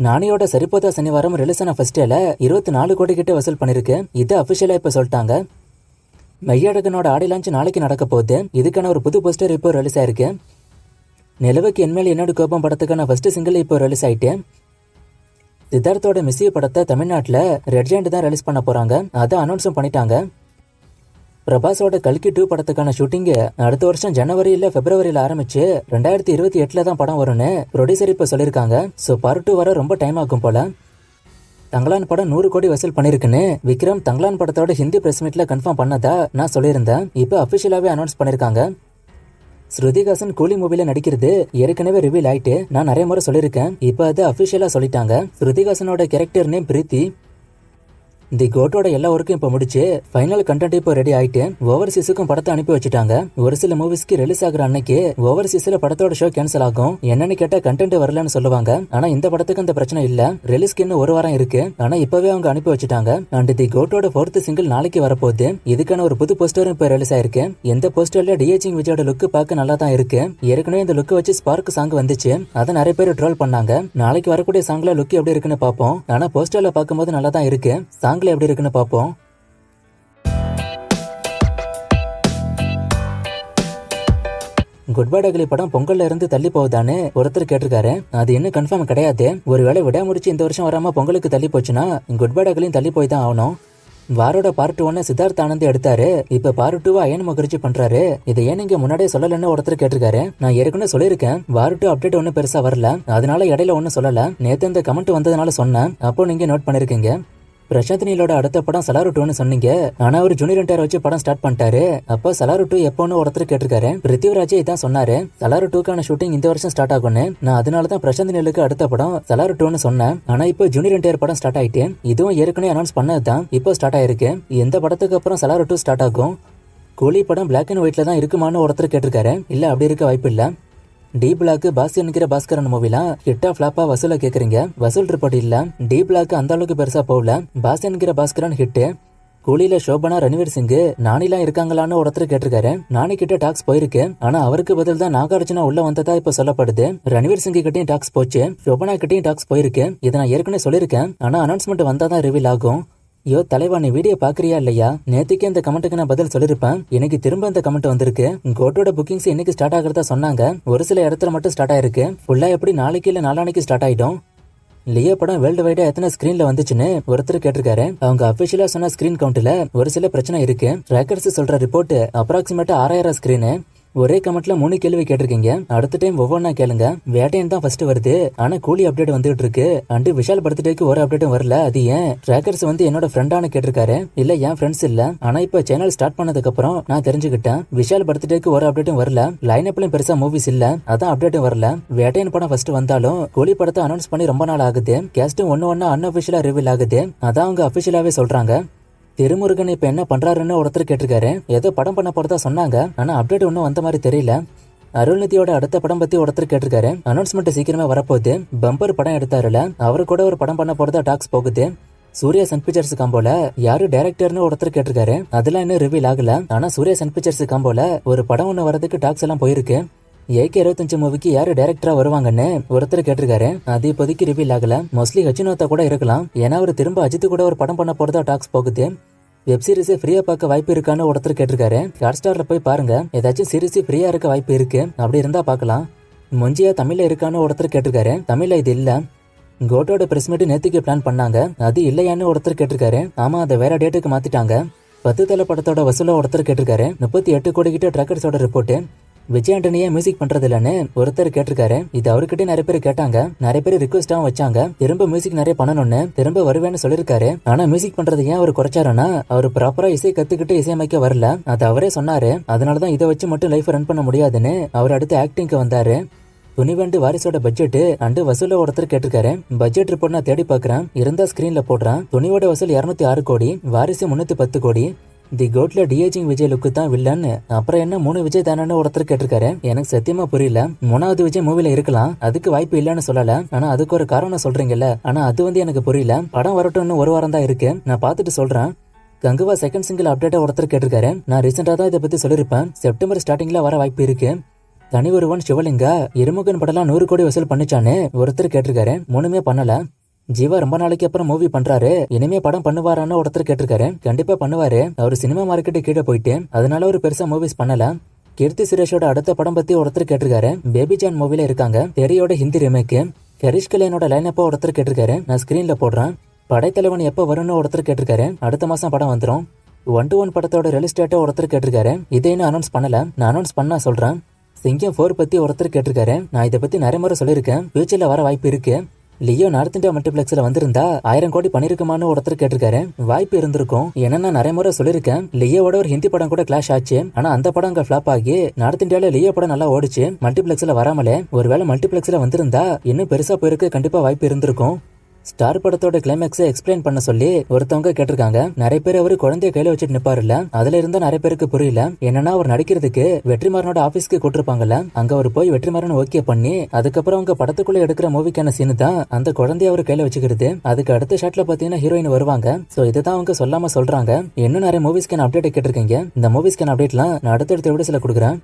நானியோட Saripodhaa Sanivaaram release ஆன first டேல 24 கோடி கிட்ட வசூல் பண்ணிருக்கு. இது அபிஷியலா இப்ப சொல்லிட்டாங்க. மெய்யழகனோட ஆடி லான்ச் நாளைக்கு நடக்க போகுது. இதுக்கான ஒரு புது போஸ்டர் இப்போ ரிலீஸ் ஆயிருக்கு. நிலவுக்கு என்மேல் என்னோட கோபம் படத்துக்கான ஃபர்ஸ்ட் சிங்கிள் இப்போ ரிலீஸ் ஆயிட்டு. சித்தார்த்தோட மிஸ்ஸிய படத்தை தமிழ்நாட்டில் ரெட் ஜெயண்ட் தான் ரிலீஸ் பண்ண போறாங்க. அதை அனௌன்ஸும் பண்ணிட்டாங்க. பிரபாஸோட கல்கி 2 படத்துக்கான ஷூட்டிங் அடுத்த வருஷம் ஜனவரி இல்ல பிப்ரவரியில ஆரம்பிச்சு 2028 தான் படம் வரும்னு ப்ரொடியூசர் இப்ப சொல்லிருக்காங்க. சோ பார்ட் 2 வர ரொம்ப டைம் ஆகும் போல. தங்கலான் படம் 100 கோடி வசூல் பண்ணிருக்குன்னு விக்ரம் தங்கலான் படத்தோட ஹிந்தி பிரஸ் மீட்ல கன்ஃபார்ம் பண்ணதா நான் சொல்லியிருந்தேன். இப்ப அபிஷியலாவே அனௌன்ஸ் பண்ணிருக்காங்க. ஸ்ருதிஹாசன் கூலி மூவில நடிக்கிறது ஏற்கனவே ரிவீல் ஆயிட்டு நான் நிறைய முறை சொல்லியிருக்கேன். இப்ப அது அபிஷியலா சொல்லிட்டாங்க. ஸ்ருதிஹாசனோட கேரக்டர் நேம் பிரீத்தி. தி கோட்டோட எல்லா ஒர்க்கும் இப்ப முடிச்சு ஃபைனல் கண்டென்ட் இப்போ ரெடி ஆயிட்டு ஓவர்சீஸுக்கும் படத்தை அனுப்பி வச்சுட்டாங்க. ஒரு சில மூவிஸ்க்கு ரிலீஸ் ஆகுற அன்னைக்கு ஓவர்சீஸ்ல படத்தோட ஷோ கேன்சல் ஆகும். என்னன்னு கேட்டா கண்டென்ட் வரலன்னு சொல்லுவாங்க. ஆனா இந்த படத்துக்கு அந்த பிரச்சனை இல்ல. ரிலீஸ்க்கு இன்னும் ஒரு வாரம் இருக்கு. ஆனா இப்பவே அவங்க அனுப்பி வச்சுட்டாங்க. அண்ட் தி கோட்டோட 4th சிங்கிள் நாளைக்கு வரப்போகுது. இதுக்கான ஒரு புது போஸ்டரும் இப்ப ரிலீஸ் ஆயிருக்கு. இந்த போஸ்டர்ல டிஹெச்சிங் விஜயோட லுக் பார்க்க நல்லா தான் இருக்கு. ஏற்கனவே இந்த லுக் வச்சு ஸ்பார்க் சாங் வந்துச்சு. அதை நிறைய பேர் ட்ரோல் பண்ணாங்க. நாளைக்கு வரக்கூடிய சாங்ல லுக் எப்படி இருக்குன்னு பாப்போம். ஆனா போஸ்டர்ல பார்க்கும்போது நல்லா தான் இருக்கு. சாங்ல எப்படி இருக்குன்னு பாப்போம். குட் பை அக்லி படம் பொங்கல்ல இருந்து தள்ளி போகுதான்னு ஒருத்தர் கேட்டிருக்காரு. அது இன்னும் கன்ஃபார்ம் கிடையாது. ஒருவேளை விடாமுடிச்சு இந்த வருஷம் வராம பொங்கலுக்கு தள்ளி போச்சுன்னா குட் பை அக்லியும் தள்ளி போய் தான் ஆகணும். வாரோட பார்ட் 1 சித்தார்த் ஆனந்த் எடுத்தாரு. இப்ப பார்ட் 2 அயன் முகர்ஜி பண்றாரு. இதை ஏன் நீங்க முன்னாடியே சொல்லலன்னு ஒருத்தர் கேட்டிருக்காரு. நான் ஏற்கனவே சொல்லியிருக்கேன். வார் 2 அப்டேட் ஒன்னும் பெருசா வரல. அதனால இடையில ஒன்னும் சொல்லல. நேத்து இந்த கமெண்ட் வந்ததுனால சொன்னேன். அப்போ நீங்க நோட் பண்ணிருக்கீங்க. பிரசாந்த் நீலோட அடுத்த படம் சலாரு 2ன்னு சொன்னீங்க. ஆனா அவர் ஜூனியர் என்டையர் வச்சு படம் ஸ்டார்ட் பண்ணிட்டாரு. அப்ப சலாரு 2 எப்போன்னு ஒருத்தர் கேட்டிருக்காரு. பிருத்திவிராஜே இதான் சொன்னாரு. சலாரு 2க்கான ஷூட்டிங் இந்த வருஷம் ஸ்டார்ட் ஆகும்னு. நான் அதனாலதான் பிரசாந்த் நீலுக்கு அடுத்த படம் சலாரு 2ன்னு சொன்னேன். ஆனா இப்போ ஜூனியர் என்டையர் படம் ஸ்டார்ட் ஆயிட்டு இதுவும் ஏற்கனவே அனௌன்ஸ் பண்ணதுதான் இப்போ ஸ்டார்ட் ஆயிருக்கு. எந்த படத்துக்கு அப்புறம் சலாரு 2 ஸ்டார்ட் ஆகும்? கூலி படம் பிளாக் அண்ட் ஒயிட்ல தான் இருக்குமான்னு ஒருத்தர் கேட்டிருக்காரு. இல்ல அப்படி இருக்க வாய்ப்பு இல்ல. டி பிளாக் பாஸ் என்கிற பாஸ்கரன் மூவிலாம் ஹிட்டா பிளாப்பா வசூல கேக்குறீங்க. வசூல் ரிப்போர்ட் இல்ல. டி பிளாக் அந்த அளவுக்கு பெருசா போகல. பாஸ் என்கிற பாஸ்கரன் ஹிட். கூலியில சோபனா ரணிவீர் சிங் நானிலாம் இருக்காங்களான்னு ஒருத்தர் கேட்டிருக்காரு. நானி கிட்ட டாக்ஸ் போயிருக்கு. ஆனா அவருக்கு பதில் தான் நாகார்ஜுனா உள்ள வந்ததா இப்ப சொல்லப்படுது. ரணிவீர் சிங் கிட்டையும் டாக்ஸ் போச்சு. சோபனா கிட்டையும் டாக்ஸ் போயிருக்கு. இதை நான் ஏற்கனவே சொல்லியிருக்கேன். ஆனா அனௌன்ஸ்மெண்ட் வந்தாதான் ரிவீல் ஆகும். யோ தலைவா, நீ வீடியோ பாக்குறியா இல்லையா? நேத்துக்கு இந்த கமெண்ட்டுக்கு நான் பதில் சொல்லிருப்பேன். எனக்கு திரும்ப இந்த கமெண்ட் வந்திருக்கு. கோட்டோட புக்கிங்ஸ் இன்னைக்கு ஸ்டார்ட் ஆகிறதா சொன்னாங்க. ஒரு சில இடத்துல மட்டும் ஸ்டார்ட் ஆயிருக்கு. ஃபுல்லா எப்படி நாளைக்கு இல்ல நாளானைக்கு ஸ்டார்ட் ஆயிடும். லியோ படம் வேர்ல்டு வைடா எத்தனை ஸ்கிரீன்ல வந்துச்சுன்னு ஒருத்தர் கேட்டிருக்காரு. அவங்க அபிஷியலா சொன்ன ஸ்கிரீன் கவுண்ட்ல ஒரு சில பிரச்சனை இருக்கு. ட்ராக்கர்ஸ் சொல்ற ரிப்போர்ட் அப்ராக்சிமேட்டா 6000 ஸ்கிரீனு. ஒரே கமெண்ட்ல 3 கேள்வி கேட்டிருக்கீங்க. அடுத்த டைம் ஒவ்வொன்னா கேளுங்க. வேட்டையன் தான் ஃபர்ஸ்ட் வருது. ஆனா கூலி அப்டேட் வந்துட்டு இருக்கு. அண்ட் விஷால் பர்த்டேக்கு ஒரு அப்டேட்டும் வரல. அது ஏன்? ட்ராக்கர்ஸ் என்னோட ஃப்ரெண்டானு கேட்டிருக்காரு. இல்ல என் ஃப்ரெண்ட்ஸ் இல்ல. ஆனா இப்ப சேனல் ஸ்டார்ட் பண்ணதுக்கு அப்புறம் நான் தெரிஞ்சுக்கிட்டேன். விஷால் பர்த்டேக்கு ஒரு அப்டேட்டும் வரல. லைன் அப்லயும் பெருசா மூவிஸ் இல்ல. அதான் அப்டேட்டும் வரல. வேட்டையன் படம் ஃபர்ஸ்ட் வந்தாலும் கூலி படத்தை அனௌன்ஸ் பண்ணி ரொம்ப நாள் ஆகுது. கேஸ்டும் ஒன்னு அன்அபிஷியலா ரிவீல் ஆகுது. அதான் அவங்க அபிஷியலாவே சொல்றாங்க. திருமுருகன் இப்ப என்ன பண்றாருன்னு ஒருத்தர் கேட்டிருக்காரு. ஏதோ படம் பண்ண போறதா சொன்னாங்க. ஆனா அப்டேட் ஒன்னும் வந்த மாதிரி தெரியல. அருள்நிதியோட அடுத்த படம் பத்தி ஒருத்தர் கேட்டிருக்காரு. அனௌன்ஸ்மெண்ட் சீக்கிரமே வரப்போகுது. பம்பர் படம் எடுத்தாருல, அவரு கூட ஒரு படம் பண்ண போறதா டாக்ஸ் போகுது. சூர்யா சன் பிக்சர்ஸ் காம்போல யாரு டைரக்டர்னு ஒருத்தர் கேட்டிருக்காரு. அதெல்லாம் இன்னும் ரிவீல் ஆகல. ஆனா சூர்யா சன் பிக்சர்ஸ் காம்போல ஒரு படம் ஒண்ணு வரதுக்கு டாக்ஸ் எல்லாம் போயிருக்கு. AK-25 மூவிக்கு யாரு டைரக்டரா வருவாங்கன்னு ஒருத்தர் கேட்டிருக்காரு. அது இப்போதைக்கு ரிவீல் ஆகல. மோஸ்ட்லி ஹச்சினோத்தா கூட இருக்கலாம். ஏன்னா அவர் திரும்ப அஜித் கூட ஒரு படம் பண்ண போறதா டாக்ஸ் போகுது. வெப் சீரிஸ் ஃப்ரீயா பார்க்க வாய்ப்பு இருக்கான்னு ஒருத்தர் கேட்டிருக்காரு. ஹாட் ஸ்டார்ல போய் பாருங்க. ஏதாச்சும் சீரிஸ் ஃப்ரீயா இருக்க வாய்ப்பு இருக்கு. அப்படி இருந்தா பாக்கலாம். மொஞ்சியா தமிழ்ல இருக்கான்னு ஒருத்தர் கேட்டிருக்காரு. தமிழ்ல இது இல்ல. கோட்டோட பிரஸ் மீட் நேத்துக்கு பிளான் பண்ணாங்க. அது இல்லையான்னு ஒருத்தர் கேட்டிருக்காரு. ஆமா, அதை வேற டேட்டுக்கு மாத்திட்டாங்க. 10 தலை படத்தோட வசூல ஒருத்தர் கேட்டிருக்காரு. 38 கோடி கிட்ட ட்ராக்கர்ஸோட ரிப்போர்ட். விஜய் ஆண்டனியே மியூசிக் பண்றது இல்லன்னு ஒருத்தர் கேட்டிருக்காரு. இது அவர்கிட்ட நிறைய பேர் கேட்டாங்க. நிறைய பேர் ரிக்வெஸ்டாவும் வச்சாங்க. திரும்ப மியூசிக் நிறைய பண்ணணும்னு திரும்ப வருவேன்னு சொல்லிருக்காரு. ஆனா மியூசிக் பண்றது ஏன் அவர் குறைச்சாருன்னா, அவர் ப்ராப்பரா இசை கத்துக்கிட்டு இசையமைக்க வரல. அது அவரே சொன்னாரு. அதனாலதான் இதை வச்சு மட்டும் லைஃப் ரன் பண்ண முடியாதுன்னு அவர் அடுத்து ஆக்டிங்க்கு வந்தாரு. துணிவண்டு வாரிசோட பட்ஜெட் அண்டு வசூல ஒருத்தர் கேட்டிருக்காரு. பட்ஜெட் ரிப்போர்ட் நான் தேடி பாக்குறேன். இருந்தா ஸ்கிரீன்ல போடுறேன். துணிவோட வசூல் 206 கோடி, வாரிசு 310 கோடி. தி கோட்ல டிஏஜிங் விஜய் லுக்கு தான் வில்லன். அப்புறம் என்ன 3 விஜய் தானே ஒருத்தர் கேட்டிருக்காரு. எனக்கு சத்தியமா புரியல. 3வது விஜய் மூவில இருக்கலாம், அதுக்கு வாய்ப்பு இல்லன்னு சொல்லல. ஆனா அதுக்கு ஒரு காரணம் சொல்றீங்கல்ல. ஆனா அது எனக்கு புரியல. படம் வரட்டும், இன்னும் ஒரு வாரம் தான் இருக்கு. நான் பாத்துட்டு சொல்றேன். கங்குவா செகண்ட் சிங்கிள் அப்டேட்டா ஒருத்தர் கேட்டிருக்காரு. நான் ரீசெண்டா தான் இதை பத்தி சொல்லிருப்பேன். செப்டம்பர் ஸ்டார்டிங்ல வர வாய்ப்பு இருக்கு. தனி ஒருவன் சிவலிங்கா இருமுகன் படலாம் 100 கோடி வசூல் பண்ணிச்சான்னு ஒருத்தர் கேட்டிருக்காரு. மூணுமே பண்ணல. ஜீவா ரொம்ப நாளைக்கு அப்புறம் மூவி பண்றாரு, இனிமே படம் பண்ணுவாரான்னு ஒருத்தர் கேட்டிருக்காரு. கண்டிப்பா பண்ணுவாரு, அவரு சினிமா மார்க்கெட்டு கீழே போயிட்டு அதனால ஒரு பெருசா மூவிஸ் பண்ணல. கீர்த்தி சுரேஷோட அடுத்த படம் பத்தி ஒருத்தர் கேட்டிருக்காரு. பேபி ஜான் மூவில இருக்காங்க. தெரியோட ஹிந்தி ரிமேக்கு. ஹரிஷ் கல்யாணோட லைனப்பா ஒருத்தர் கேட்டிருக்காரு. நான் ஸ்கிரீன்ல போடுறேன். படைத்தலைவன் எப்ப வரும்னு ஒருத்தர் கேட்டிருக்காரு. அடுத்த மாசம் படம் வந்துடும். 1-1 படத்தோட ரிலீஸ் டேட்டை ஒருத்தர் கேட்டிருக்காரு. இதை இன்னும் அனௌன்ஸ் பண்ணல, நான் அனௌன்ஸ் பண்ணா சொல்றேன். சிங்கம் 4 பத்தி ஒருத்தர் கேட்டிருக்காரு. நான் இதை பத்தி நிறைய முறை சொல்லியிருக்கேன், ஃபியூச்சர்ல வர வாய்ப்பு இருக்கு. லியோ நார்த் இந்தியா மல்டிபிளெக்ஸ்ல வந்திருந்தா 1000 கோடி பண்ணிருக்குமான்னு ஒருத்தர் கேட்டிருக்காரு. வாய்ப்பு இருந்திருக்கும், ஏன்னா நான் நிறைய முறை சொல்லியிருக்கேன். லியோவோட ஒரு ஹிந்தி படம் கூட கிளாஷ் ஆச்சு, ஆனா அந்த படம் அங்க ஃபிளாப் ஆகி நார்த் இந்தியால லியோ படம் நல்லா ஓடிச்சு. மல்டிபிளெக்ஸ்ல வராமலே ஒருவேளை மல்டிபிளெக்ஸ்ல வந்திருந்தா இன்னும் பெருசா போயிருக்கு, கண்டிப்பா வாய்ப்பு இருந்திருக்கும். ஸ்டார் படத்தோட கிளைமேக்ஸை எக்ஸ்பிளைன் பண்ண சொல்லி ஒருத்தவங்க கேட்டிருக்காங்க. நிறைய பேர் அவரு குழந்தைய கையில வச்சுட்டு நிப்பாருல்ல, அதுல இருந்தா நிறைய பேருக்கு புரியல. என்னன்னா அவர் நடிக்கிறதுக்கு வெற்றிமாறனோட ஆபீஸ்க்கு கூட்டிருப்பாங்கல்ல, அங்க அவர் போய் வெற்றிமாறன் ஓகே பண்ணி அதுக்கப்புறம் அவங்க படத்துக்குள்ள எடுக்கிற மூவிக்கான சீனு தான் அந்த குழந்தைய அவர் கையில வச்சுக்கிறது. அதுக்கு அடுத்த ஷாட்ல பாத்தீங்கன்னா ஹீரோயின் வருவாங்க. சோ இதுதான் அவங்க சொல்லாம சொல்றாங்க. இன்னும் நிறைய மூவிஸ்க்கான அப்டேட் கேட்டிருக்கீங்க. இந்த மூவிஸ்க்கான அப்டேட்லாம் நான் அடுத்தடுத்த வீடியோஸ்ல கொடுக்குறேன்.